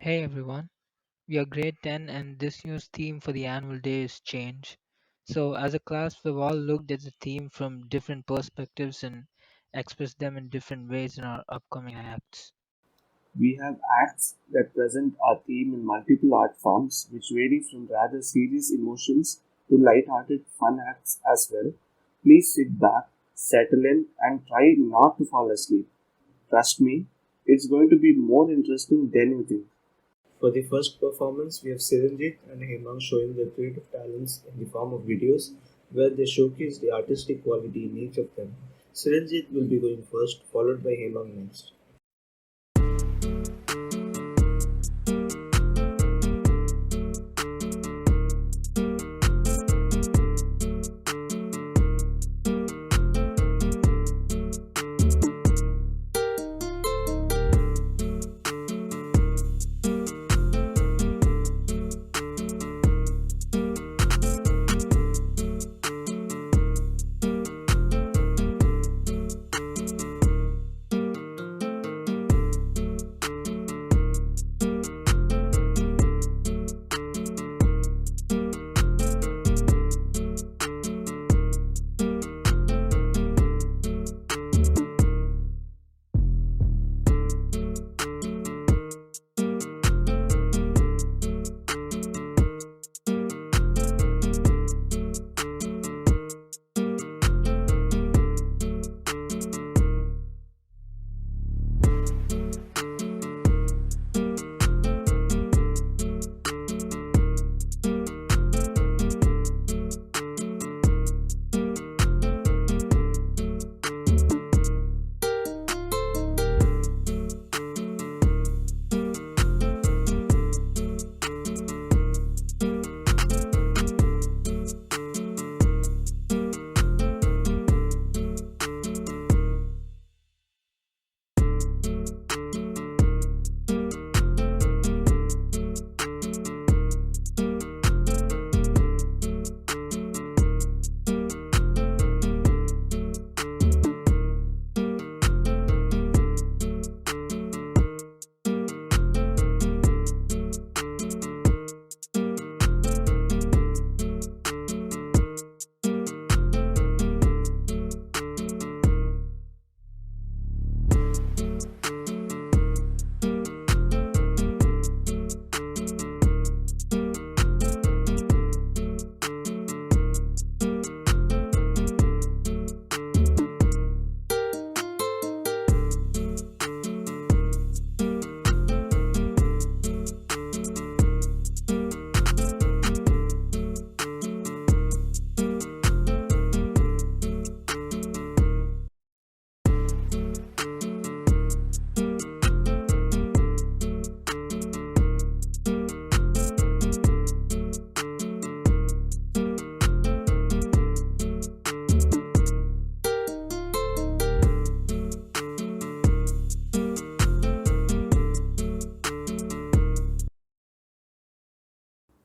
Hey everyone, we are grade 10 and this year's theme for the annual day is change. So, as a class, we've all looked at the theme from different perspectives and expressed them in different ways in our upcoming acts. We have acts that present our theme in multiple art forms, which vary from rather serious emotions to light-hearted fun acts as well. Please sit back, settle in, and try not to fall asleep. Trust me, it's going to be more interesting than you think. For the first performance, we have Siranjit and Hemang showing their creative talents in the form of videos where they showcase the artistic quality in each of them. Siranjit will be going first, followed by Hemang next.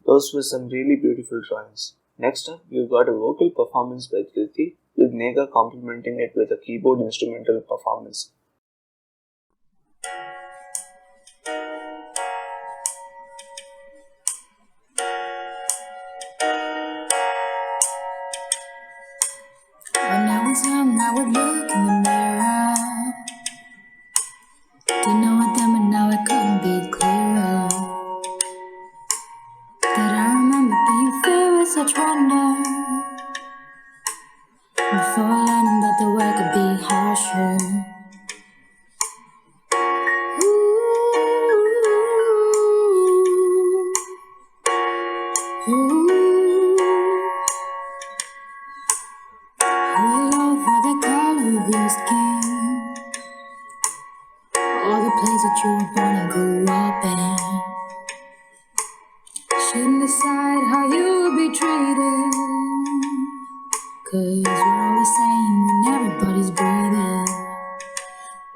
Those were some really beautiful drawings. Next up, we've got a vocal performance by Kriti, with Nega complementing it with a keyboard instrumental performance. When I was young, I would look in the mirror. Didn't know what then, but now it couldn't be clearer. That I remember being filled with such wonder. Before learning that the world could be harsher. Ooh, ooh. I love for the color of your skin, all the place that you were born and grew up in. Shouldn't decide how you would be treated, 'cause we're all the same and everybody's breathing.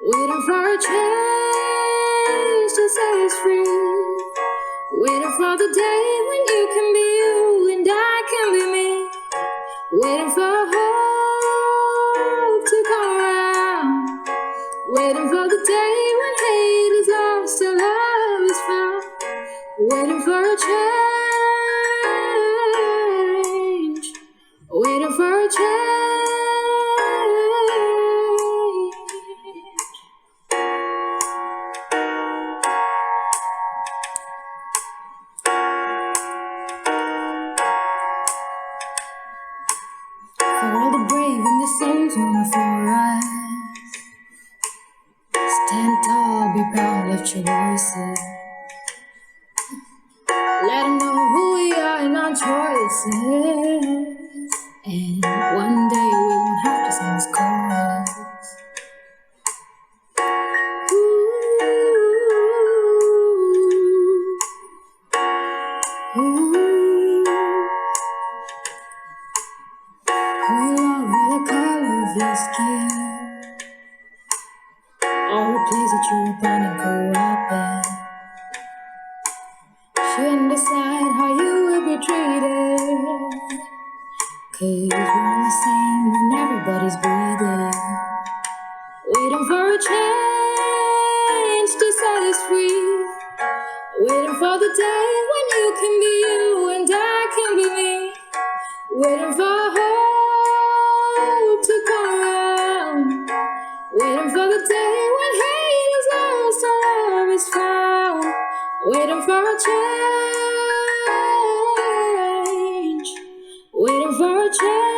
Waiting for a change to set us free. Waiting for the day when you can be you and I can be me. Waiting for hope to come around. Waiting for the day when hate is lost and love is found. waiting for a change, waiting for a change. For all the brave and the souls on the forest, stand tall, be proud, lift your voices. Let them know who we are and our choices. And one day we won't have to sing this chorus. Ooh, ooh. We love the color of your skin, all the place that you were born and grew up in. Shouldn't decide how you will be treated, 'cause we're all the same when everybody's breathing. Waiting for a change to set us free. Waiting for the day when you can be you and I can be me. Waiting for hope to come around. Waiting for the day when hate is lost and love is found. Waiting for a change. Waiting for a change.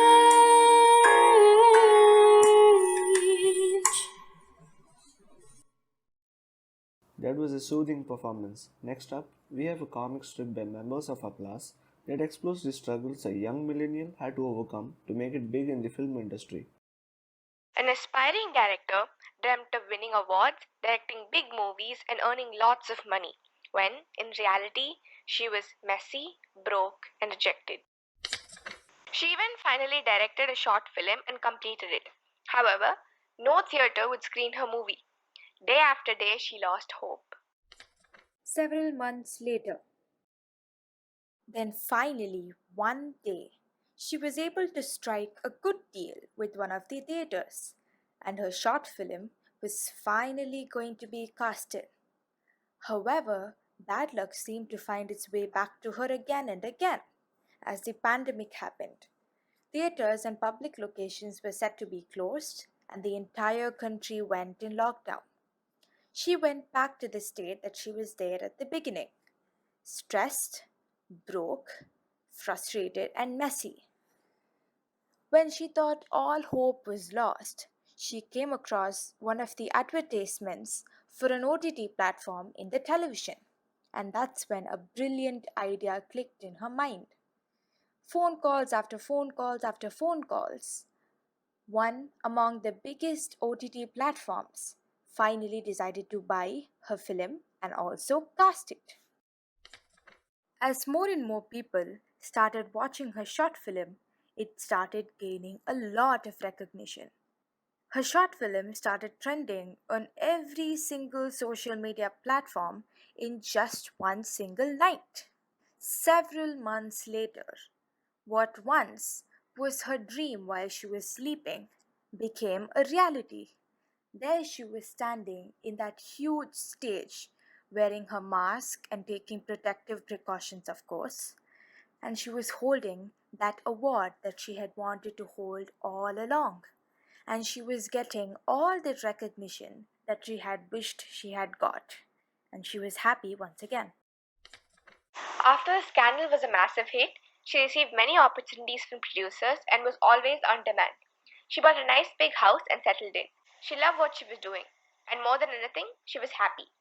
That was a soothing performance. Next up, we have a comic strip by members of our class that explores the struggles a young millennial had to overcome to make it big in the film industry. An aspiring director dreamt of winning awards, directing big movies, and earning lots of money, when, in reality, she was messy, broke, and rejected. She even finally directed a short film and completed it. However, no theater would screen her movie. Day after day, she lost hope. Several months later, then finally, one day, she was able to strike a good deal with one of the theaters, and her short film was finally going to be casted. However, bad luck seemed to find its way back to her again and again as the pandemic happened. Theaters and public locations were set to be closed, and the entire country went in lockdown. She went back to the state that she was there at the beginning, stressed, broke, frustrated, and messy. When she thought all hope was lost, she came across one of the advertisements for an OTT platform in the television. And that's when a brilliant idea clicked in her mind. Phone calls after phone calls after phone calls. One among the biggest OTT platforms finally decided to buy her film and also cast it. As more and more people started watching her short film, it started gaining a lot of recognition. Her short film started trending on every single social media platform in just one single night. Several months later, what once was her dream while she was sleeping became a reality. There she was standing in that huge stage, wearing her mask and taking protective precautions, of course, and she was holding that award that she had wanted to hold all along. And she was getting all the recognition that she had wished she had got. And she was happy once again. After the scandal was a massive hit, she received many opportunities from producers and was always on demand. She bought a nice big house and settled in. She loved what she was doing, and more than anything, she was happy.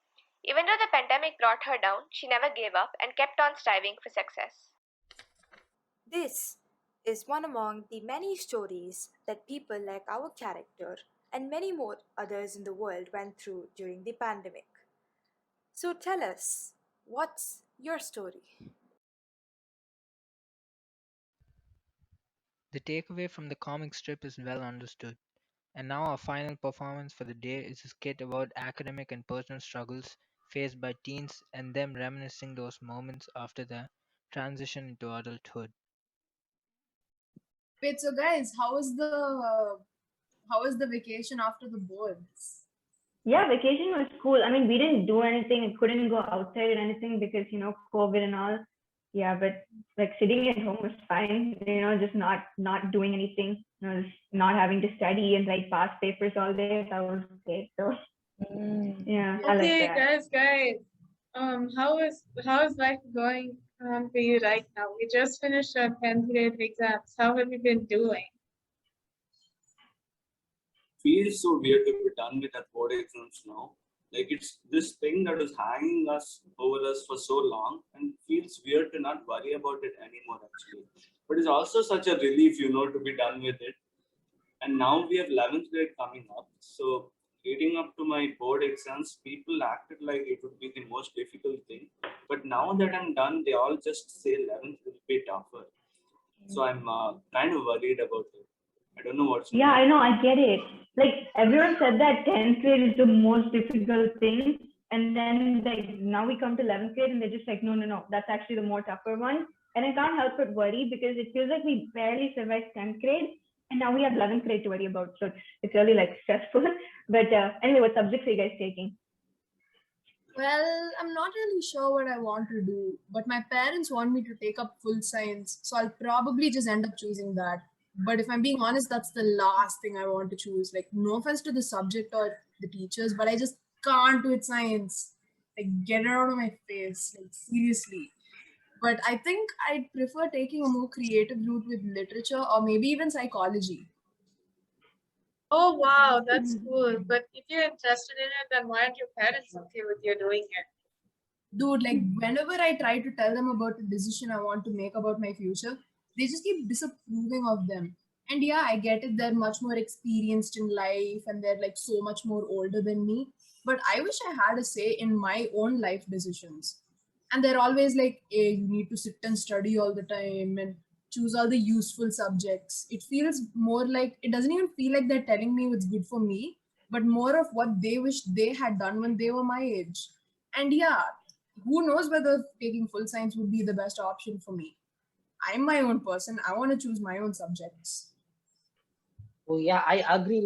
Even though the pandemic brought her down, she never gave up and kept on striving for success. This is one among the many stories that people like our character and many more others in the world went through during the pandemic. So tell us, what's your story? The takeaway from the comic strip is well understood. And now our final performance for the day is a skit about academic and personal struggles faced by teens and them reminiscing those moments after their transition into adulthood. Wait, so guys, how was the vacation after the boards? Yeah, vacation was cool. I mean, we didn't do anything. We couldn't go outside or anything because, COVID and all. Yeah, but like sitting at home was fine. Just not doing anything. Just not having to study and write past papers all day. That was great. So yeah, I like Okay, that. guys. How is life going for you right now? We just finished our 10th grade exams. How have you been doing? Feels so weird to be done with our board exams now. Like it's this thing that was hanging us over us for so long, and feels weird to not worry about it anymore actually. But it's also such a relief, to be done with it. And now we have 11th grade coming up. So leading up to my board exams, people acted like it would be the most difficult thing. But now that I'm done, they all just say 11th will be tougher. So I'm kind of worried about it. I don't know what's Yeah, I know, I get it. Like everyone said that 10th grade is the most difficult thing. And then like now we come to 11th grade and they're just like, no, no, no, that's actually the more tougher one. And I can't help but worry because it feels like we barely survived 10th grade and now we have 11th grade to worry about. So it's really like stressful. But anyway, what subjects are you guys taking? Well, I'm not really sure what I want to do, but my parents want me to take up full science, so I'll probably just end up choosing that. But if I'm being honest, that's the last thing I want to choose. Like, no offense to the subject or the teachers, but I just can't do it science. Like, get it out of my face. Like, seriously. But I think I'd prefer taking a more creative route with literature or maybe even psychology. Oh wow, that's cool. But if you're interested in it, then why aren't your parents okay with you doing it? Dude, like whenever I try to tell them about the decision I want to make about my future, they just keep disapproving of them. And yeah, I get it, they're much more experienced in life and they're like so much more older than me. But I wish I had a say in my own life decisions. And they're always like, hey, you need to sit and study all the time and choose all the useful subjects. It feels more like, it doesn't even feel like they're telling me what's good for me, but more of what they wish they had done when they were my age. And yeah, who knows whether taking full science would be the best option for me. I'm my own person. I want to choose my own subjects. Oh yeah, I agree.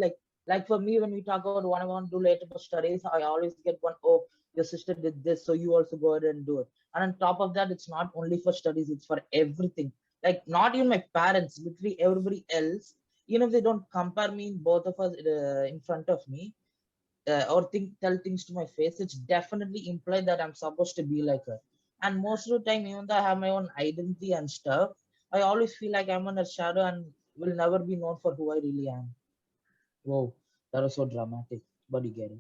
Like for me, when we talk about what I want to do later for studies, I always get one, oh, your sister did this, so you also go ahead and do it. And on top of that, it's not only for studies, it's for everything. Like not even my parents, literally everybody else, even if they don't compare me, both of us in front of me, or tell things to my face, it's definitely implied that I'm supposed to be like her. And most of the time, even though I have my own identity and stuff, I always feel like I'm in a shadow and will never be known for who I really am. Whoa, that was so dramatic, but you get it.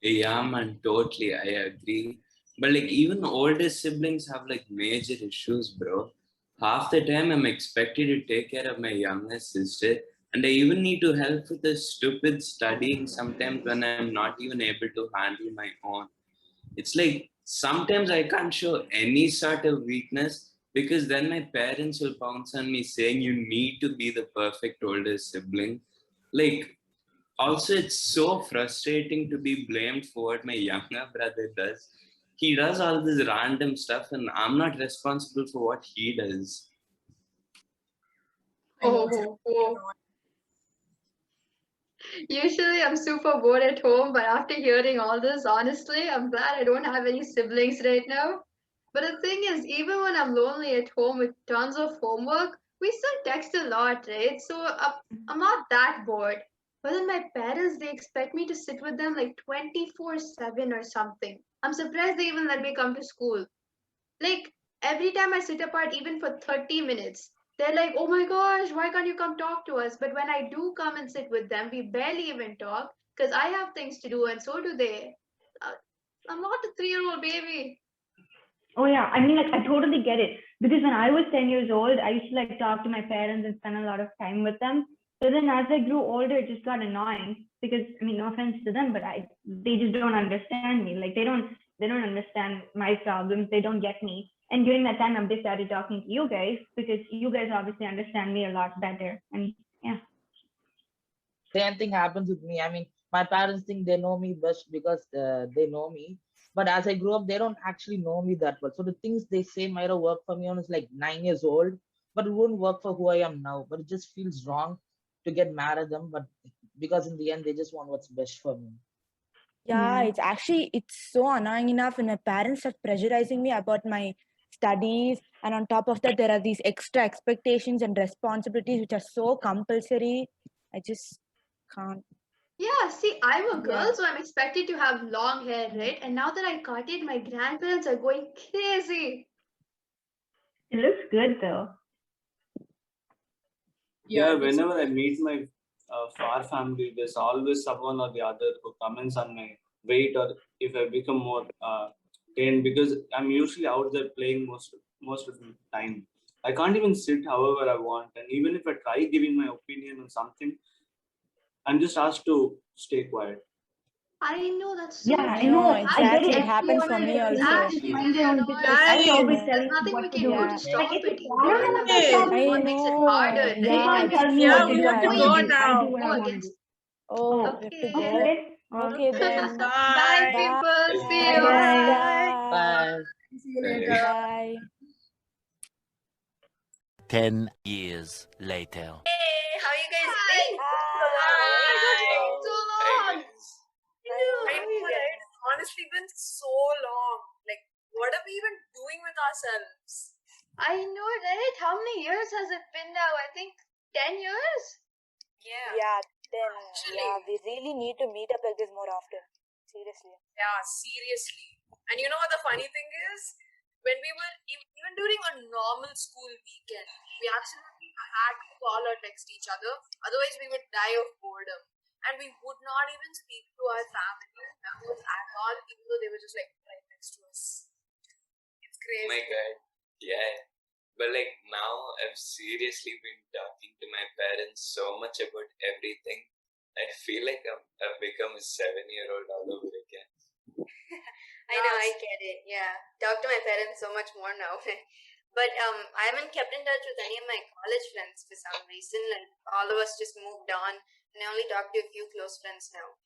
Yeah, man, totally. I agree. But like even older siblings have like major issues, bro. Half the time I'm expected to take care of my younger sister, and I even need to help with the stupid studying sometimes when I'm not even able to handle my own. It's like sometimes I can't show any sort of weakness because then my parents will pounce on me saying you need to be the perfect older sibling. Like also, it's so frustrating to be blamed for what my younger brother does. He does all this random stuff, and I'm not responsible for what he does. I know it's Oh, really oh. annoying. Usually I'm super bored at home, but after hearing all this, honestly, I'm glad I don't have any siblings right now. But the thing is, even when I'm lonely at home with tons of homework, we still text a lot, right? So I'm not that bored. But then my parents, they expect me to sit with them like 24/7 or something. I'm surprised they even let me come to school. Like every time I sit apart, even for 30 minutes, they're like, oh my gosh, why can't you come talk to us? But when I do come and sit with them, we barely even talk because I have things to do and so do they. Uh, I'm not a 3-year-old baby. Oh yeah, I mean like I totally get it because when I was 10 years old, I used to like talk to my parents and spend a lot of time with them. But then as I grew older, it just got annoying because I mean no offense to them, but they just don't understand me. Like they don't understand my problems. They don't get me. And during that time, I just started talking to you guys because you guys obviously understand me a lot better. And yeah. Same thing happens with me. I mean, my parents think they know me best because they know me. But as I grew up, they don't actually know me that well. So the things they say might have worked for me when I was like 9 years old, but it wouldn't work for who I am now. But it just feels wrong to get mad at them. But because in the end they just want what's best for me. Yeah, Yeah. it's so annoying enough when my parents start pressurizing me about my studies, and on top of that there are these extra expectations and responsibilities which are so compulsory. I just can't. Yeah, see, I'm a Yeah. girl, so I'm expected to have long hair, right? And now that I cut it, my grandparents are going crazy. It looks good though. Yeah, Yeah, this whenever I meet my far family, there's always someone or the other who comments on my weight or if I become more thin because I'm usually out there playing most of the time. I can't even sit however I want, and even if I try giving my opinion on something, I'm just asked to stay quiet. I know that's Yeah, so I I true. know. know, I get exactly. it. It Every happens time for I me get also. feedback, Exactly, it's Same. fine. They you don't know, just like it's parents are like always Same. there's telling me nothing what we to can do do. to Yeah. Like stop it's it. just You know, parents even are if just Hey, telling me I what to makes do. it know. harder, They right? Yeah, can't Because tell we me yeah, what feel to we do. have I to want to go annoyed. do. I do now. what I Oh, want to do. against. Oh, we have to Okay. go. Okay. Okay Okay. then. Bye, Bye. people. See Bye. you. Bye. Bye. Bye. Bye. see you Bye. later. Bye. 10 years later. Hey, how you guys been? Hi. Oh my God, it's Bye. been so Hello. Hey long. guys. I know. Hi. How I are know, you right? guys? It's honestly been so long. Like, what are we even doing with ourselves? I know, right? How many years has it been now? I think 10 years? Yeah, Yeah, then yeah, actually. we really need to meet up like this more often. Seriously. Yeah, seriously. And you know what the funny thing is? When we were even during a normal school weekend, we absolutely had to call or text each other. Otherwise, we would die of boredom. And we would not even speak to our family members at all, even though they were just like right next to us. It's Oh my crazy. god. Yeah. But like now I've seriously been talking to my parents so much about everything. I feel like I've become a 7-year-old all over again. I know, I get it. Yeah. Talk to my parents so much more now. But I haven't kept in touch with any of my college friends for some reason. Like all of us just moved on, and I only talk to a few close friends now.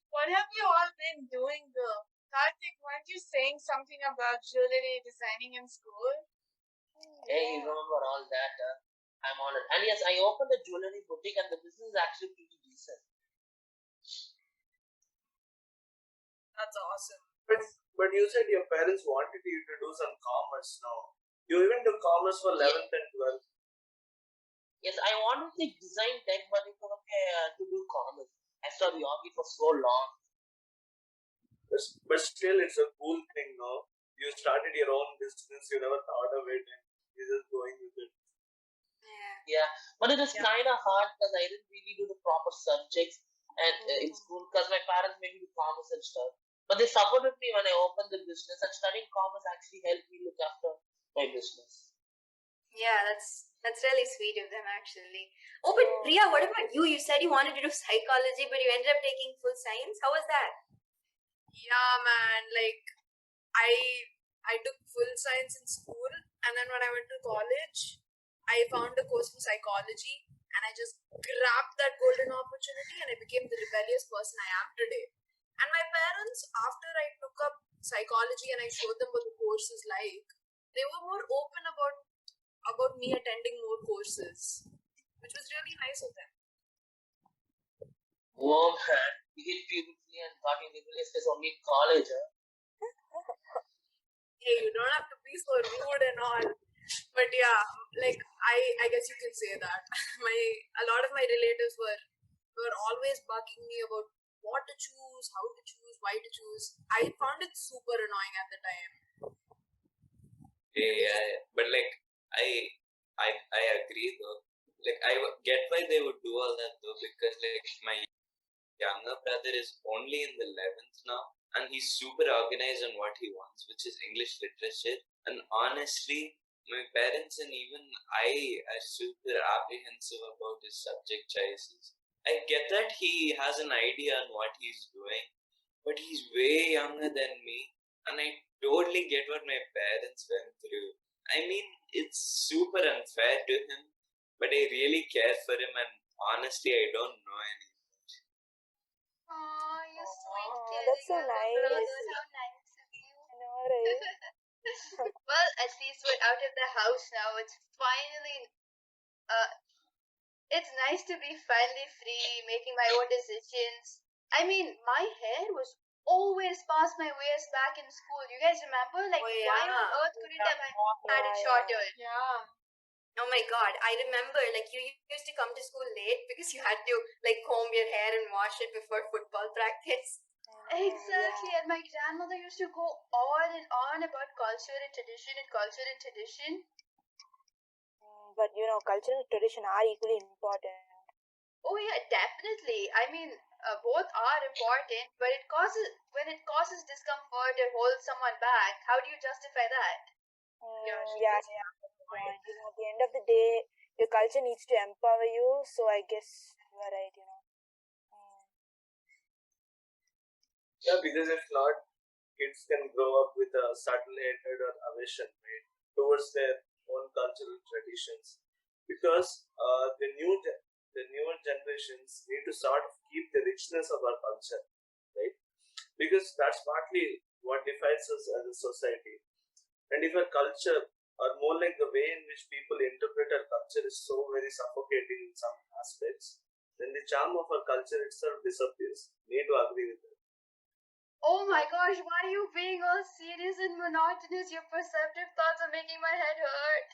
What have you all been doing though? Karthik, weren't you saying something about jewelry designing in school? Hey, you remember all that? I'm honored. And yes, I opened a jewelry boutique, and the business is actually pretty decent. That's awesome. But you said your parents wanted you to do some commerce now. You even do commerce for 11th and 12th. Yes, I wanted to take design tech, but it was okay to do commerce. I studied Yogi for so long. But still, it's a cool thing, no? You started your own business, you never thought of it, and you're just going with it. Yeah, but it is kind of hard because I didn't really do the proper subjects and in school because my parents made me do commerce and stuff. But they supported me when I opened the business, and studying commerce actually helped me look after my business. Yeah, that's really sweet of them actually. Oh, but Priya, what about you? You said you wanted to do psychology, but you ended up taking full science. How was that? Yeah, man. Like, I took full science in school, and then when I went to college, I found a course in psychology, and I just grabbed that golden opportunity, and I became the rebellious person I am today. And my parents, after I took up psychology and I showed them what the course is like, they were more open about me attending more courses, which was really nice of them. Oh man, you hit puberty and thought you realized there's only college. Huh? Hey, you don't have to be so rude and all. But yeah, like I guess you can say that. A lot of my relatives were always bugging me about what to choose, how to choose, why to choose. I found it super annoying at the time. Yeah. But like I agree though. Like get why they would do all that though, because like my younger brother is only in the 11th now, and he's super organized on what he wants, which is English literature. And honestly, my parents and even I are super apprehensive about his subject choices. I get that he has an idea on what he's doing, but he's way younger than me, and I totally get what my parents went through. I mean, it's super unfair to him, but I really care for him, and honestly, I don't know anything. Oh, you sweet Oh, caring that's so younger nice. brother. How nice of you. I know, right? Well, at least we're out of the house now. It's finally It's nice to be finally free, making my own decisions. I mean, my hair was always past my waist back in school. You guys remember? Like, Oh why on yeah. earth couldn't I have had it shorter? Yeah. Oh my god, I remember like you used to come to school late because you had to like comb your hair and wash it before football practice. Exactly, and my grandmother used to go on and on about culture and tradition and culture and tradition. But culture and tradition are equally important. Oh yeah, definitely. I mean, both are important, but it causes when it causes discomfort or holds someone back. How do you justify that? Yeah, she Yeah, does. yeah. Point. At the end of the day, your culture needs to empower you. So I guess you are right. Yeah, because if not, kids can grow up with a subtle hatred or aversion, right, towards their own cultural traditions. Because the newer generations need to sort of keep the richness of our culture, right? Because that's partly what defines us as a society. And if our culture, or more like the way in which people interpret our culture, is so very suffocating in some aspects, then the charm of our culture itself disappears. Need to agree with that. Oh my gosh, why are you being all serious and monotonous? Your perceptive thoughts are making my head hurt.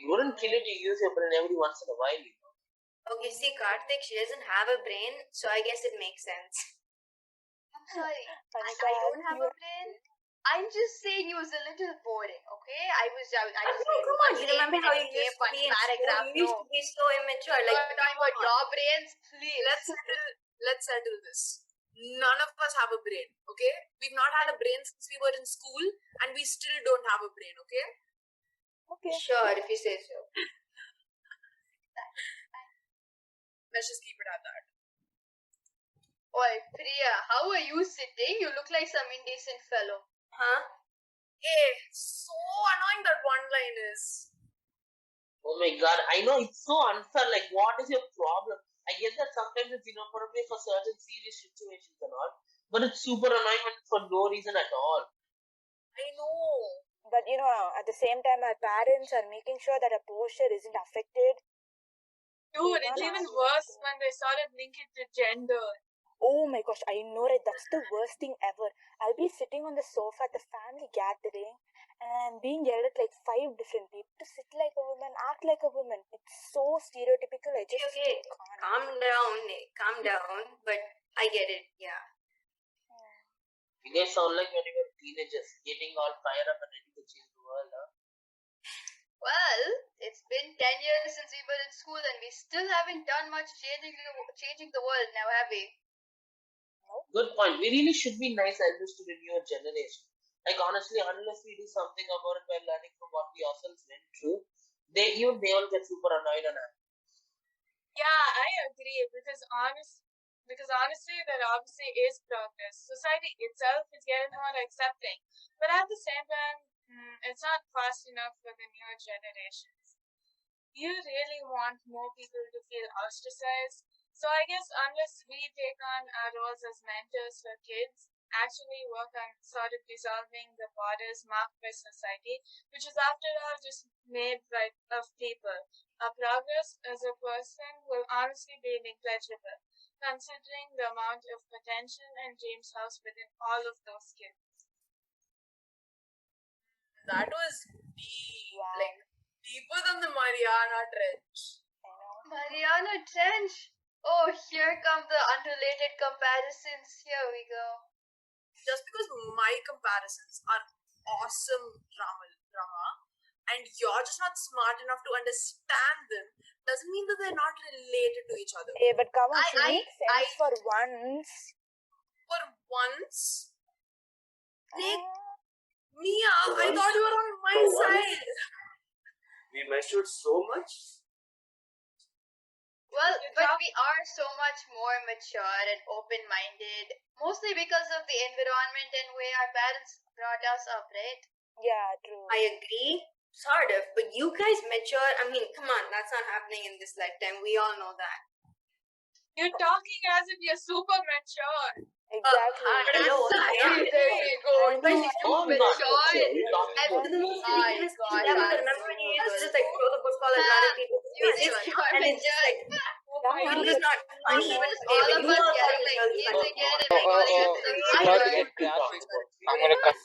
You wouldn't kill it to use your brain every once in a while, you know. Okay, see, Karthik, she doesn't have a brain, so I guess it makes sense. I'm sorry, Anika, I don't have a brain. I'm just saying it was a little boring, okay? I just Oh, read come on, one you remember how you statement, used to one be in school? paragraph. You used No, to be so immature. you're Like, talking about your brains, please. Let's settle this. None of us have a brain, okay? We've not had a brain since we were in school, and we still don't have a brain, okay? Okay. sure, if you say so. Let's just keep it at that. Oi, Priya, how are you sitting? You look like some indecent fellow. Huh? Hey, so annoying that one line is. Oh my god, I know it's so unfair. Like, what is your problem? I get that sometimes it's inappropriate for certain serious situations and all, but it's super annoying when it's for no reason at all. I know. But at the same time, our parents are making sure that our posture isn't affected. Dude, They it's can't even ask worse you. when they started linking to gender. Oh my gosh, I know, right? That's the worst thing ever. I'll be sitting on the sofa at the family gathering and being yelled at like 5 different people to sit like a woman, act like a woman. It's so stereotypical. I just Okay, can't. calm down, but I get it, yeah. You guys sound like when you were teenagers, getting all fired up and ready to change the world, huh? Well, it's been 10 years since we were in school and we still haven't done much changing the world now, have we? Good point. We really should be nice elders to the newer generation. Like, honestly, unless we do something about it by learning from what we ourselves went through, they all get super annoyed and angry. Yeah, I agree because honestly there obviously is progress. Society itself is getting more accepting. But at the same time, it's not fast enough for the newer generations. You really want more people to feel ostracized. So I guess unless we take on our roles as mentors for kids, actually work on sort of dissolving the borders marked by society, which is after all just made by of people. Our progress as a person will honestly be negligible, considering the amount of potential and dreams housed within all of those kids. That was deep, Wow. like deeper than the Mariana Trench. Mariana Trench. Oh, here come the unrelated comparisons. Here we go. Just because my comparisons are awesome drama and you're just not smart enough to understand them doesn't mean that they're not related to each other. Hey, but come on, I- make sense for once. For once, like Mia, I thought you were on my For once? side. We matured so much. Well, but we are so much more mature and open-minded, mostly because of the environment and way our parents brought us up, right? Yeah, true. I agree, sort of, but you guys mature. I mean, come on, that's not happening in this lifetime. We all know that. You're talking as if you're super mature. Exactly. Hello, There you go. guys, if you Oh, I'm switch not on, mature. What are you talking and about? the most ridiculous thing ever. Remember, he used to just like throw the football at random people. It's and it's just like it was not funny. It was all of us getting like kids again and like calling us some I sort. forget what you're talking about. I'm gonna cut.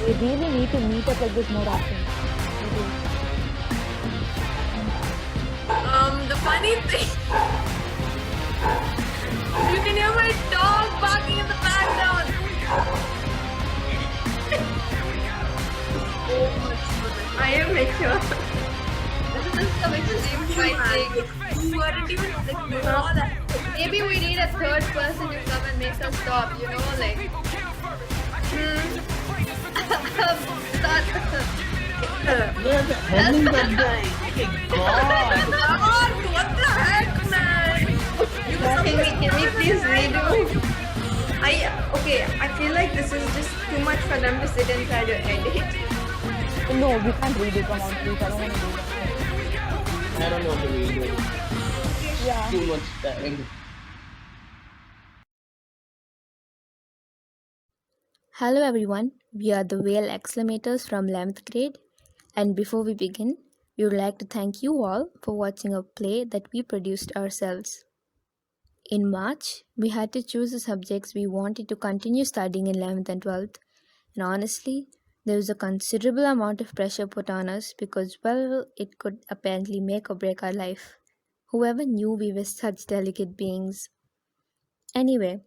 We really need to meet up like this more often. The funny thing, you can hear my dog barking in the background. I am mature. This is some extreme fighting. You weren't even like you know that. Maybe we need a third person to come and make us stop. You know, like. Where the hell is that guy? Oh my god! God, what the heck, man? Can we please redo it? I feel like this is just too much for them to sit inside your edit. No, we can't read it. Come on, please. I don't want to do that. I don't want to read it. Yeah. Too much time. Hello everyone, we are the Whale Exclamators from 11th grade, and before we begin, we would like to thank you all for watching a play that we produced ourselves. In March, we had to choose the subjects we wanted to continue studying in 11th and 12th, and honestly, there was a considerable amount of pressure put on us because, well, it could apparently make or break our life. Whoever knew we were such delicate beings? Anyway,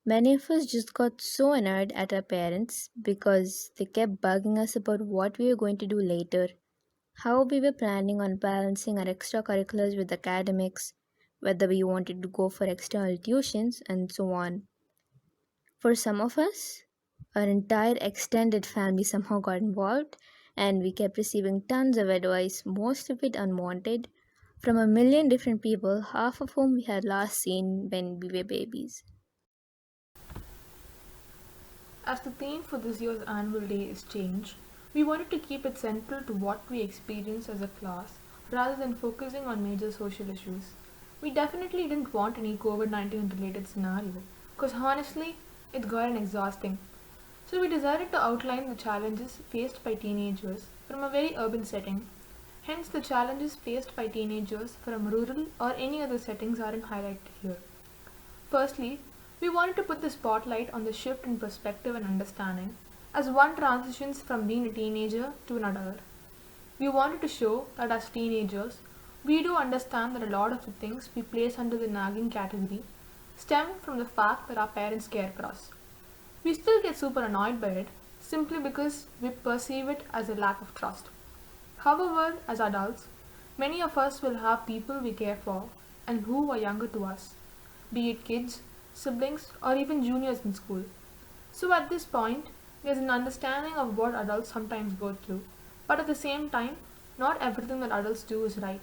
many of us just got so annoyed at our parents because they kept bugging us about what we were going to do later, how we were planning on balancing our extracurriculars with academics, whether we wanted to go for external tuitions, and so on. For some of us, our entire extended family somehow got involved, and we kept receiving tons of advice, most of it unwanted, from a million different people, half of whom we had last seen when we were babies. As the theme for this year's annual day is change, we wanted to keep it central to what we experience as a class rather than focusing on major social issues. We definitely didn't want any COVID-19 related scenario because honestly, it's gotten exhausting. So we decided to outline the challenges faced by teenagers from a very urban setting. Hence, the challenges faced by teenagers from rural or any other settings aren't highlighted here. Firstly, we wanted to put the spotlight on the shift in perspective and understanding as one transitions from being a teenager to an adult. We wanted to show that as teenagers, we do understand that a lot of the things we place under the nagging category stem from the fact that our parents care for us. We still get super annoyed by it simply because we perceive it as a lack of trust. However, as adults, many of us will have people we care for and who are younger to us, be it kids, siblings, or even juniors in school. So at this point, there's an understanding of what adults sometimes go through, but at the same time, not everything that adults do is right.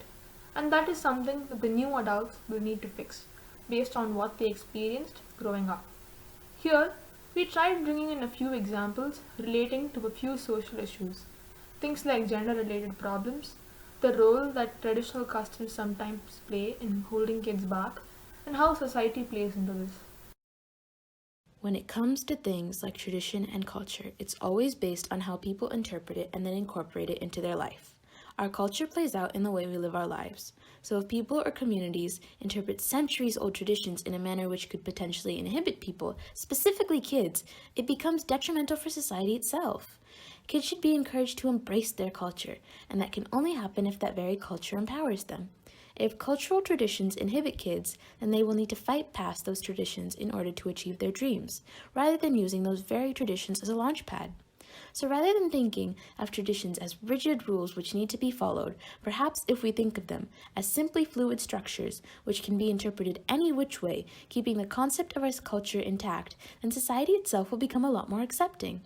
And that is something that the new adults will need to fix, based on what they experienced growing up. Here, we tried bringing in a few examples relating to a few social issues, things like gender-related problems, the role that traditional customs sometimes play in holding kids back, and how society plays into this. When it comes to things like tradition and culture, it's always based on how people interpret it and then incorporate it into their life. Our culture plays out in the way we live our lives. So if people or communities interpret centuries old traditions in a manner which could potentially inhibit people, specifically kids, it becomes detrimental for society itself. Kids should be encouraged to embrace their culture, and that can only happen if that very culture empowers them. If cultural traditions inhibit kids, then they will need to fight past those traditions in order to achieve their dreams, rather than using those very traditions as a launch pad. So rather than thinking of traditions as rigid rules which need to be followed, perhaps if we think of them as simply fluid structures which can be interpreted any which way, keeping the concept of our culture intact, then society itself will become a lot more accepting.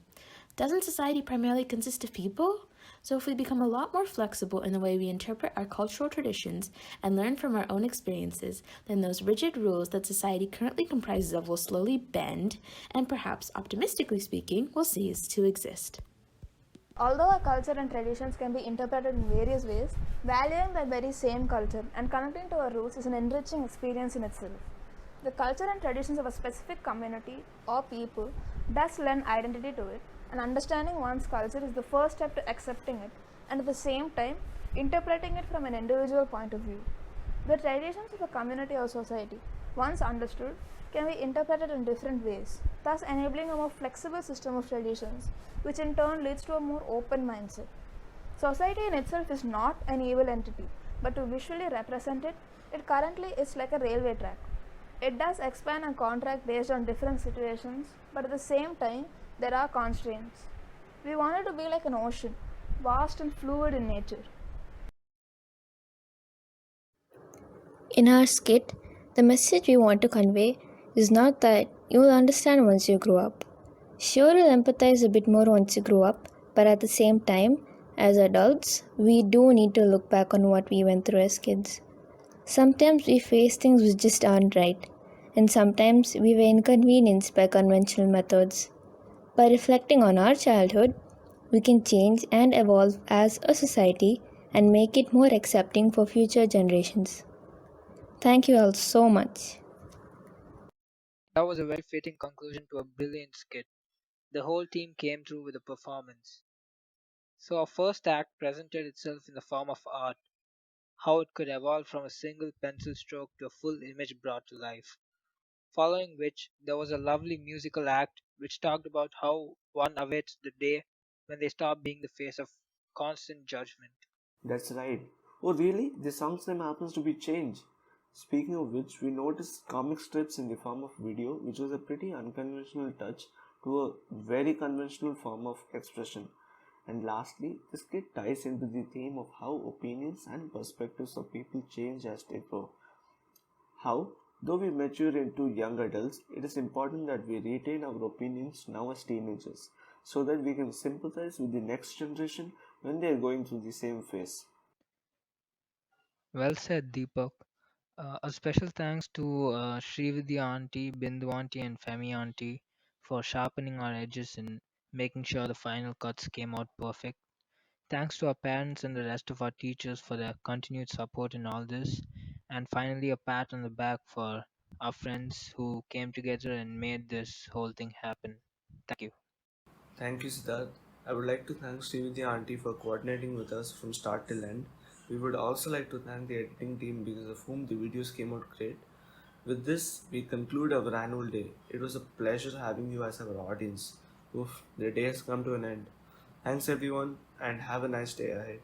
Doesn't society primarily consist of people? So if we become a lot more flexible in the way we interpret our cultural traditions and learn from our own experiences, then those rigid rules that society currently comprises of will slowly bend and perhaps, optimistically speaking, will cease to exist. Although our culture and traditions can be interpreted in various ways, valuing that very same culture and connecting to our roots is an enriching experience in itself. The culture and traditions of a specific community or people does lend identity to it, and understanding one's culture is the first step to accepting it and at the same time interpreting it from an individual point of view. The traditions of a community or society, once understood, can be interpreted in different ways, thus enabling a more flexible system of traditions, which in turn leads to a more open mindset. Society in itself is not an evil entity, but to visually represent it, it currently is like a railway track. It does expand and contract based on different situations, but at the same time, there are constraints. We want it to be like an ocean, vast and fluid in nature. In our skit, the message we want to convey is not that you will understand once you grow up. Sure, you'll empathize a bit more once you grow up, but at the same time, as adults, we do need to look back on what we went through as kids. Sometimes we face things which just aren't right, and sometimes we were inconvenienced by conventional methods. By reflecting on our childhood, we can change and evolve as a society and make it more accepting for future generations. Thank you all so much. That was a very fitting conclusion to a brilliant skit. The whole team came through with a performance. So our first act presented itself in the form of art, how it could evolve from a single pencil stroke to a full image brought to life. Following which, there was a lovely musical act which talked about how one awaits the day when they stop being the face of constant judgment. That's right. Oh, really? The song's name happens to be Change. Speaking of which, we noticed comic strips in the form of video, which was a pretty unconventional touch to a very conventional form of expression. And lastly, this skit ties into the theme of how opinions and perspectives of people change as they grow. How, though we mature into young adults, it is important that we retain our opinions now as teenagers so that we can sympathize with the next generation when they are going through the same phase. Well said, Deepak. A special thanks to Srividya auntie, Bindu auntie, and Femi auntie for sharpening our edges and making sure the final cuts came out perfect. Thanks to our parents and the rest of our teachers for their continued support in all this. And finally, a pat on the back for our friends who came together and made this whole thing happen. Thank you. Thank you, Siddharth. I would like to thank Srividya auntie for coordinating with us from start till end. We would also like to thank the editing team because of whom the videos came out great. With this, we conclude our annual day. It was a pleasure having you as our audience. Oof, the day has come to an end. Thanks everyone and have a nice day ahead.